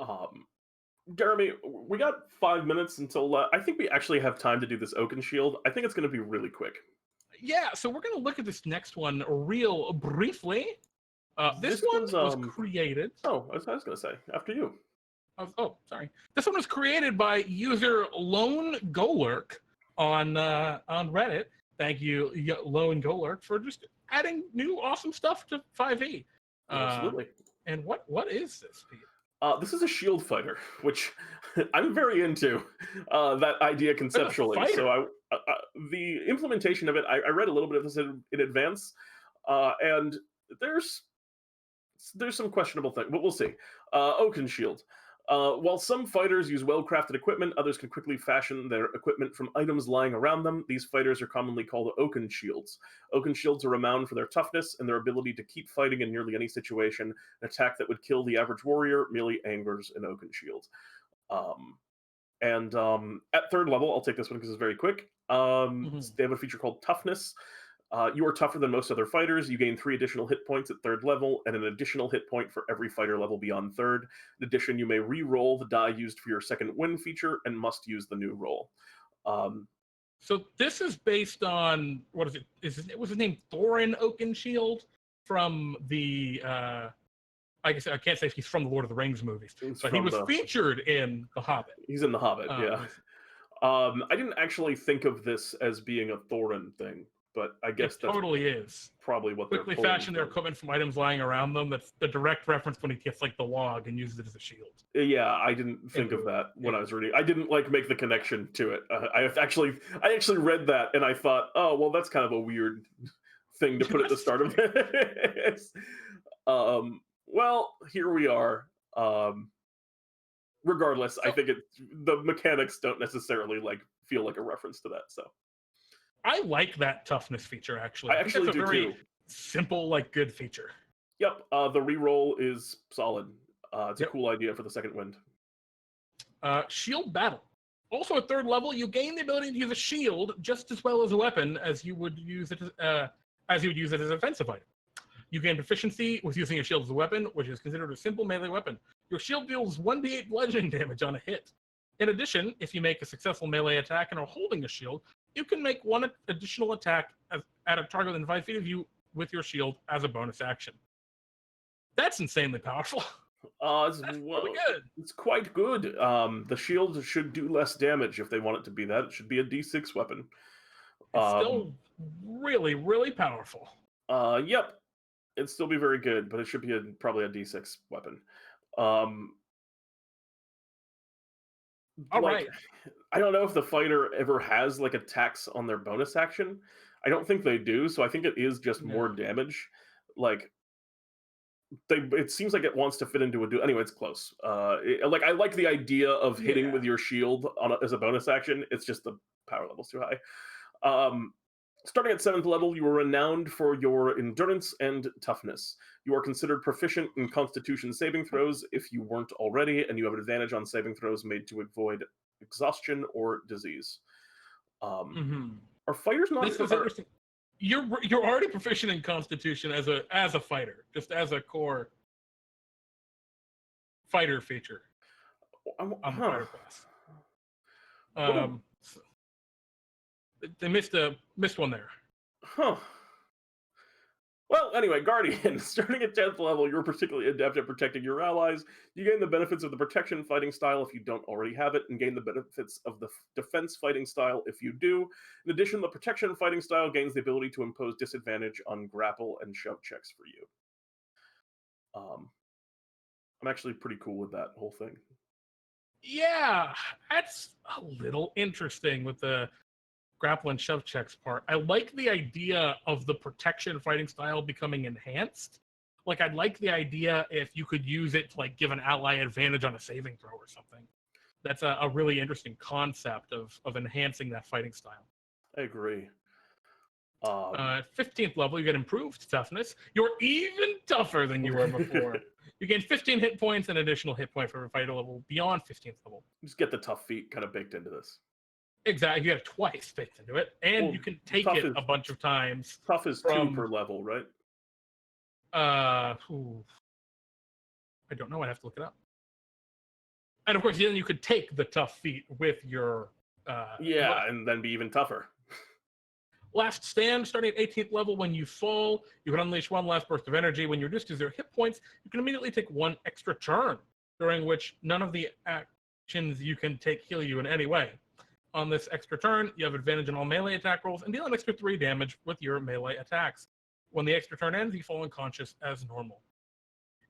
Um, Jeremy, we got 5 minutes until I think we actually have time to do this Oakenshield. I think it's going to be really quick. Yeah, so we're going to look at this next one real briefly. This one was created. Oh, I was going to say, after you. Sorry. This one was created by user LoneGolurk on Reddit. Thank you, LoneGolurk, for just adding new awesome stuff to 5e. Absolutely. And what is this, Pete? This is a shield fighter, which I'm very into that idea conceptually. So the implementation of it, I read a little bit of this in advance, and there's some questionable things, but we'll see. Oakenshield. While some fighters use well-crafted equipment, others can quickly fashion their equipment from items lying around them. These fighters are commonly called Oakenshields. Oakenshields are renowned for their toughness and their ability to keep fighting in nearly any situation. An attack that would kill the average warrior merely angers an Oakenshield. At third level, I'll take this one because it's very quick. They have a feature called Toughness. You are tougher than most other fighters. You gain 3 additional hit points at third level, and an additional hit point for every fighter level beyond third. In addition, you may re-roll the die used for your second win feature, and must use the new roll. So this is based on, what is it? Was his name Thorin Oakenshield from the? I guess I can't say if he's from the Lord of the Rings movies, but he was featured in The Hobbit. He's in The Hobbit, yeah. I didn't actually think of this as being a Thorin thing. But I guess that totally is probably what quickly fashion their equipment from items lying around them. That's the direct reference when he gets like the log and uses it as a shield. Yeah, I didn't think of that when I was reading. I didn't make the connection to it. I actually read that and I thought, oh well, that's kind of a weird thing to put at the start of this. Well, here we are. Regardless, I think the mechanics don't necessarily feel like a reference to that. So. I like that toughness feature, actually. I actually think that's do a very too. Simple, good feature. Yep, the reroll is solid. It's a cool idea for the second wind. Shield Battle. Also at third level, you gain the ability to use a shield just as well as a weapon as you would use it as a defensive item. You gain proficiency with using a shield as a weapon, which is considered a simple melee weapon. Your shield deals 1d8 bludgeoning damage on a hit. In addition, if you make a successful melee attack and are holding a shield, you can make one additional attack at a target within 5 feet of you with your shield as a bonus action. That's insanely powerful. It's really good. It's quite good. The shield should do less damage if they want it to be that. It should be a D6 weapon. It's still really, really powerful. Yep. It'd still be very good, but it should be probably a D6 weapon. All right. I don't know if the fighter ever has attacks on their bonus action. I don't think they do, so I think it is just more damage. It seems like it wants to fit into a duel. Anyway, it's close. I like the idea of hitting with your shield as a bonus action. It's just the power level's too high. Starting at 7th level, you are renowned for your endurance and toughness. You are considered proficient in Constitution saving throws if you weren't already, and you have an advantage on saving throws made to avoid exhaustion or disease. Are fighters not? This is interesting. You're already proficient in Constitution as a fighter, just as a core fighter feature on the fighter class. They missed one there. Huh. Well, anyway, Guardian. Starting at 10th level, you're particularly adept at protecting your allies. You gain the benefits of the protection fighting style if you don't already have it, and gain the benefits of the defense fighting style if you do. In addition, the protection fighting style gains the ability to impose disadvantage on grapple and shove checks for you. I'm actually pretty cool with that whole thing. Yeah, that's a little interesting with the grapple and shove checks part. I like the idea of the protection fighting style becoming enhanced. I'd like the idea if you could use it to give an ally advantage on a saving throw or something. That's a really interesting concept of enhancing that fighting style. I agree. 15th level, you get improved toughness. You're even tougher than you were before. You gain 15 hit points and an additional hit point for a fighter level beyond 15th level. Just get the tough feat kind of baked into this. Exactly, you have twice baked into it, and you can take it a bunch of times. Tough is 2 per level, right? I don't know. I'd have to look it up. And of course, then you could take the tough feat with your. And then be even tougher. Last stand, starting at 18th level. When you fall, you can unleash one last burst of energy. When you're reduced to 0 hit points, you can immediately take one extra turn, during which none of the actions you can take heal you in any way. On this extra turn, you have advantage on all melee attack rolls and deal an extra 3 damage with your melee attacks. When the extra turn ends, you fall unconscious as normal.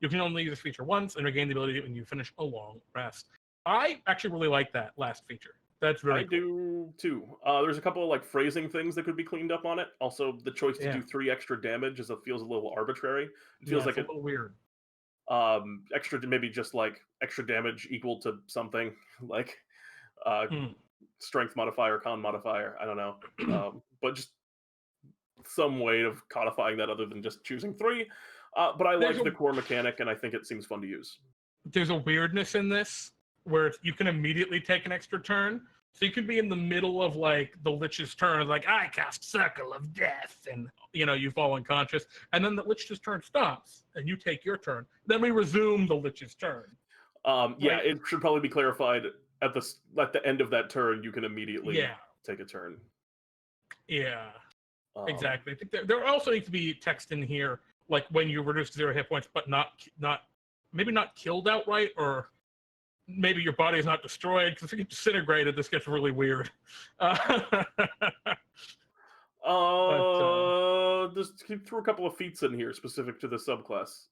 You can only use this feature once and regain the ability when you finish a long rest. I actually really like that last feature. That's very cool. Do too. There's a couple of like phrasing things that could be cleaned up on it. Also, the choice to do 3 extra damage feels a little arbitrary. It feels like a little weird. Extra, maybe just like extra damage equal to something like strength modifier, con modifier. I don't know, but just some way of codifying that other than just choosing 3. But I like the core mechanic, and I think it seems fun to use. There's a weirdness in this where you can immediately take an extra turn. So you could be in the middle of like the Lich's turn, like I cast Circle of Death, and you fall unconscious, and then the Lich's turn stops, and you take your turn. Then we resume the Lich's turn. It should probably be clarified at the end of that turn. You can immediately take a turn. Yeah, exactly. I think there also needs to be text in here, like when you reduce to 0 hit points, but maybe not killed outright, or maybe your body is not destroyed, because if you get disintegrated, this gets really weird. Just threw a couple of feats in here specific to the subclass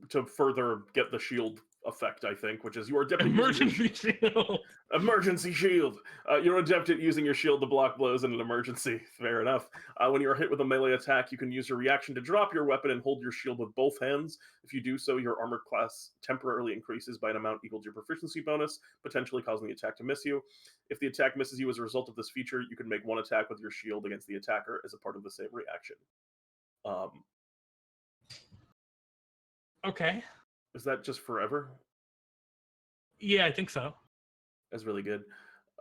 to further get the shield effect, I think, which is you are adept at emergency shield. Emergency shield. You're adept at using your shield to block blows in an emergency. Fair enough. When you're hit with a melee attack, you can use your reaction to drop your weapon and hold your shield with both hands. If you do so, your armor class temporarily increases by an amount equal to your proficiency bonus, potentially causing the attack to miss you. If the attack misses you as a result of this feature, you can make one attack with your shield against the attacker as a part of the same reaction. Okay. Is that just forever? Yeah, I think so. That's really good.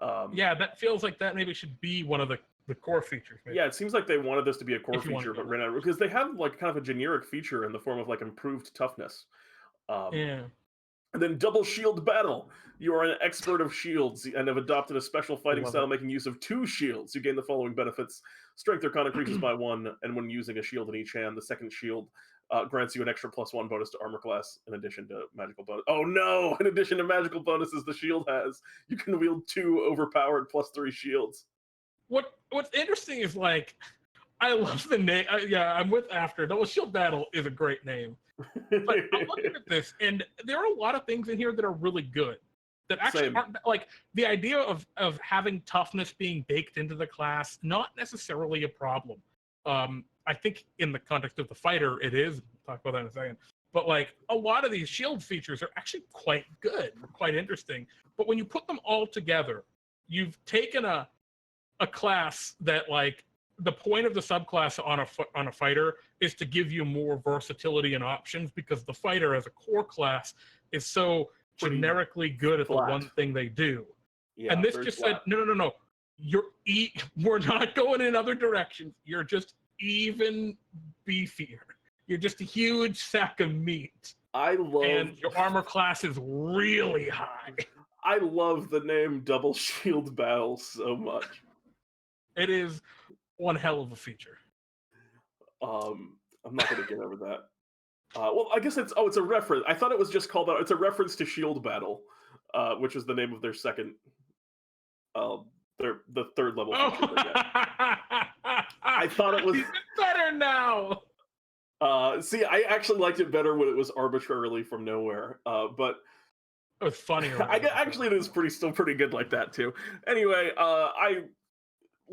That feels like that maybe should be one of the core features. Maybe. Yeah, it seems like they wanted this to be a core feature, but ran out because they have like kind of a generic feature in the form of like improved toughness. And then double shield battle. You are an expert of shields and have adopted a special fighting style making use of 2 shields. You gain the following benefits. Strength or con increases by 1, and when using a shield in each hand, the second shield grants you an extra +1 bonus to armor class in addition to magical bonus. Oh no! In addition to magical bonuses the shield has, you can wield 2 overpowered +3 shields. What's interesting is like, I love the name. I'm with After. Double Shield Battle is a great name. But I'm looking at this, and there are a lot of things in here that are really good. That actually aren't, like, the idea of having toughness being baked into the class, not necessarily a problem. I think in the context of the fighter, it is. We'll talk about that in a second. But like a lot of these shield features are actually quite good, quite interesting. But when you put them all together, you've taken a class that, like, the point of the subclass on a fighter is to give you more versatility and options, because the fighter as a core class is so generically good at the one thing they do. Yeah, and this just said, no. We're not going in other directions. You're just even beefier. You're just a huge sack of meat. And your armor class is really high. I love the name Double Shield Battle so much. It is one hell of a feature. I'm not going to get over that. Well, I guess it's a reference. I thought it was just called out. It's a reference to Shield Battle, which is the name of their second, the third level feature. I thought it was better now. See, I actually liked it better when it was arbitrarily from nowhere. But it was funnier. Actually, it is still pretty good like that too. Anyway, I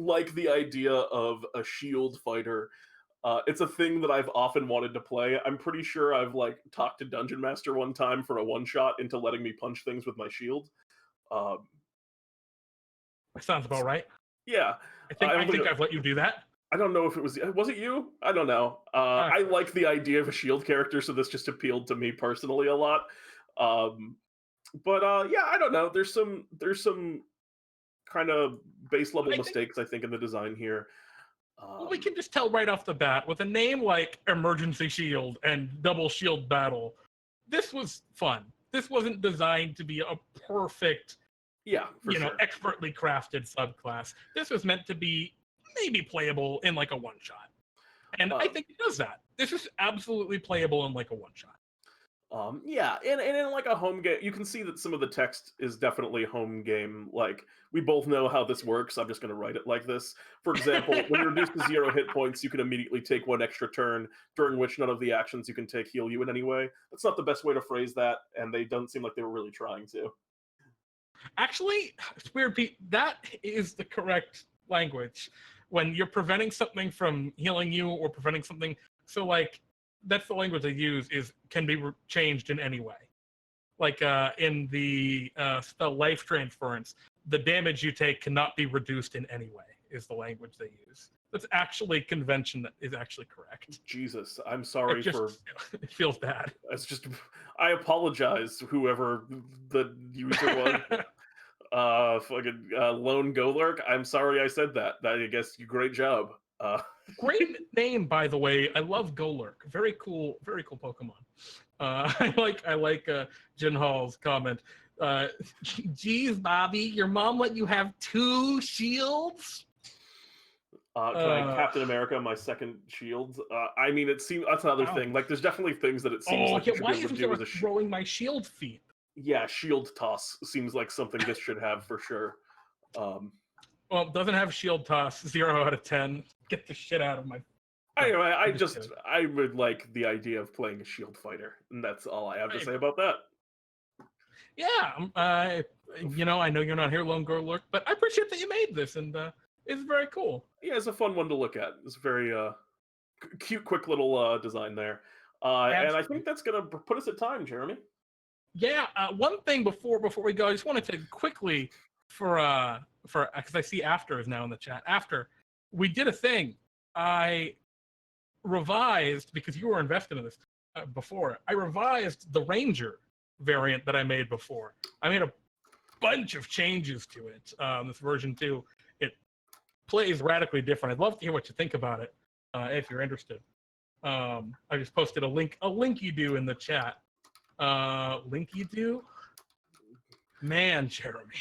like the idea of a shield fighter. It's a thing that I've often wanted to play. I'm pretty sure I've like talked to Dungeon Master one time for a one-shot into letting me punch things with my shield. That sounds about right. Yeah. I think I've let you do that. I don't know if was it you? I don't know. I like the idea of a shield character, so this just appealed to me personally a lot. But I don't know. There's some kind of base level mistakes, I think, in the design here. Well, we can just tell right off the bat, with a name like Emergency Shield and Double Shield Battle, this was fun. this wasn't designed to be a perfect, expertly crafted subclass. This was meant to be maybe playable in like a one-shot. And I think it does that. This is absolutely playable in like a one-shot. And in like a home game, you can see that some of the text is definitely home game. Like, we both know how this works. I'm just going to write it like this. For example, when you're reduced to 0 hit points, you can immediately take 1 extra turn, during which none of the actions you can take heal you in any way. That's not the best way to phrase that, and they don't seem like they were really trying to. Actually, it's weird, Pete. That is the correct language. When you're preventing something from healing you or preventing something, so like, that's the language they use, is can be changed in any way. Like in the spell Life Transference, the damage you take cannot be reduced in any way, is the language they use. That's actually convention that is actually correct. Jesus, I'm sorry it feels bad. It's just, I apologize, whoever the user was. LoneGolurk, I'm sorry I said that. I guess great job. Great name, by the way. I love Golurk. Very cool Pokemon. I like Jin Hall's comment. Geez, Bobby, your mom let you have 2 shields? Can I Captain America my second shield? I mean, it seems that's another thing. Like, there's definitely things that it seems like you should why be able to isn't do there with a throwing my shield feat? Yeah, shield toss seems like something this should have for sure. Well, it doesn't have shield toss. 0 out of 10. Get the shit out of my. Anyway, I would like the idea of playing a shield fighter, and that's all I have to say about that. Yeah, I know you're not here, LoneGolurk, but I appreciate that you made this, and it's very cool. Yeah, it's a fun one to look at. It's very cute, quick little design there. And I think that's gonna put us at time, Jeremy. Yeah, one thing before we go, I just wanted to quickly for because I see After is now in the chat. After, we did a thing. I revised, because you were invested in this before. I revised the Ranger variant that I made before. I made a bunch of changes to it. This version 2, it plays radically different. I'd love to hear what you think about it if you're interested. I just posted a link you do in the chat. Link you do? Man, Jeremy.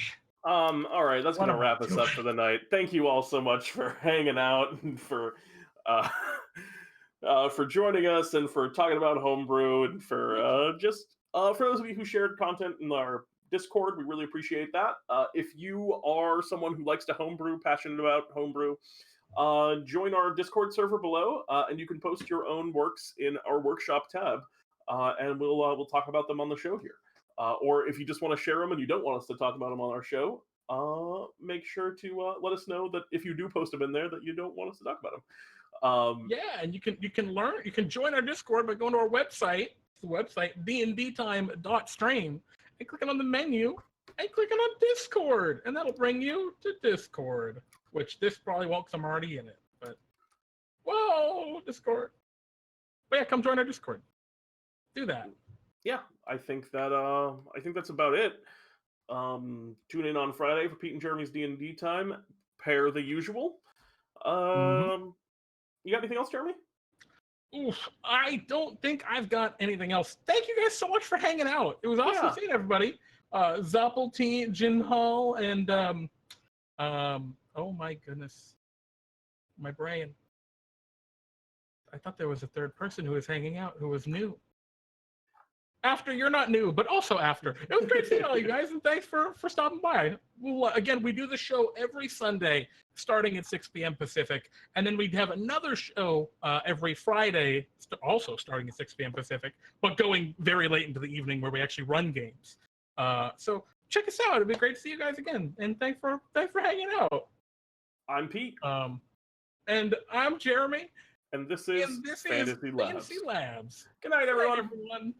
All right, that's gonna wrap us up for the night. Thank you all so much for hanging out and for joining us and for talking about homebrew and for for those of you who shared content in our Discord, we really appreciate that. If you are someone who likes to homebrew, passionate about homebrew, join our Discord server below, and you can post your own works in our workshop tab, and we'll talk about them on the show here. Or if you just want to share them and you don't want us to talk about them on our show, make sure to let us know that if you do post them in there, that you don't want us to talk about them. Yeah, and you can join our Discord by going to our website. The website dndtime.stream, and clicking on the menu and clicking on Discord, and that'll bring you to Discord. Which this probably won't, because I'm already in it. But whoa, Discord! But yeah, come join our Discord. Do that. Yeah, I think that's about it. Tune in on Friday for Pete and Jeremy's D&D time. Pair the usual. You got anything else, Jeremy? Oof, I don't think I've got anything else. Thank you guys so much for hanging out. It was awesome seeing everybody. Zoppel, Jin Hall, and oh my goodness, my brain. I thought there was a third person who was hanging out who was new. After, you're not new, but also After. It was great seeing all you guys, and thanks for stopping by. Again, we do the show every Sunday, starting at 6 p.m. Pacific, and then we have another show every Friday, also starting at 6 p.m. Pacific, but going very late into the evening where we actually run games. So check us out. It'd be great to see you guys again, and thanks for hanging out. I'm Pete. And I'm Jeremy. And this is Fantasy Labs. Fantasy Labs. Good night, everyone. Good night, everyone.